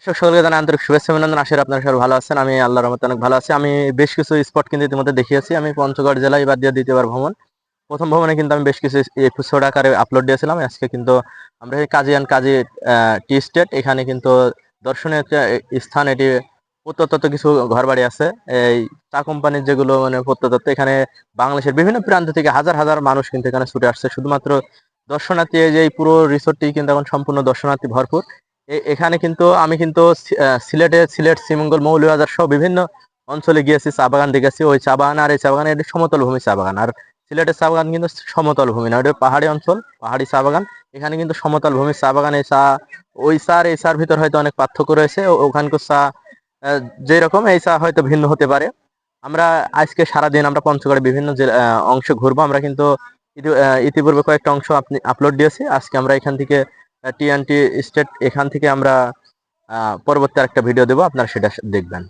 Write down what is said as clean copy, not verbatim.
সকলকে জানাই আন্তরিক শুভেচ্ছা অভিনন্দন। আশা করি আপনারা সবাই ভালো আছেন। আমি আল্লাহর রহমতে অনেক ভালো আছি। আমি বেশ কিছু স্পট কিন্তু ইতিমধ্যে দেখিয়েছি। আমি পঞ্চগড় জেলায় এবার দিয়ে দ্বিতীয়বার ভ্রমণ। প্রথম ভ্রমণে কিন্তু আমি বেশ কিছু এপিসোড আকারে আপলোড দিয়েছিলাম। আজকে কিন্তু আমরা এই কাজী টি স্টেট, এখানে কিন্তু দর্শনীয় একটা স্থান। এটি প্রত্নতত্ত্ব কিছু ঘরবাড়ি আছে। এই চা কোম্পানির যেগুলো মানে প্রত্নতত্ত্ব, এখানে বাংলাদেশের বিভিন্ন প্রান্ত থেকে হাজার হাজার মানুষ কিন্তু এখানে ছুটে আসছে শুধুমাত্র দর্শনার্থী। এই যে এই পুরো রিসোর্টটি কিন্তু এখন সম্পূর্ণ দর্শনার্থী ভরপুর। এখানে কিন্তু আমি কিন্তু সিলেট, শ্রীমঙ্গল, মৌলভীবাজার সহ বিভিন্ন অঞ্চলে গিয়েছি, চা বাগান দেখেছি। ওই চা বাগান আর এই চা বাগান, এটি সমতল ভূমি চা বাগান। আর সিলেটের চা বাগান কিন্তু সমতল ভূমি না, ওটা পাহাড়ি অঞ্চল, পাহাড়ি চা বাগান। এখানে কিন্তু সমতল ভূমির চা বাগান। এই চা, ওই চা আর এই চার ভিতর হয়তো অনেক পার্থক্য রয়েছে। ওখানকার চা যেরকম, এই চা হয়তো ভিন্ন হতে পারে। আমরা আজকে সারাদিন আমরা পঞ্চগড়ে বিভিন্ন অংশ ঘুরবো। আমরা কিন্তু ইতিপূর্বে কয়েকটা অংশ আপনি আপলোড দিয়েছি। আজকে আমরা এখান থেকে টিএনটি স্টেট, এখান থেকে আমরা পরবর্তী আরেকটা ভিডিও দেবো, আপনারা সেটা দেখবেন।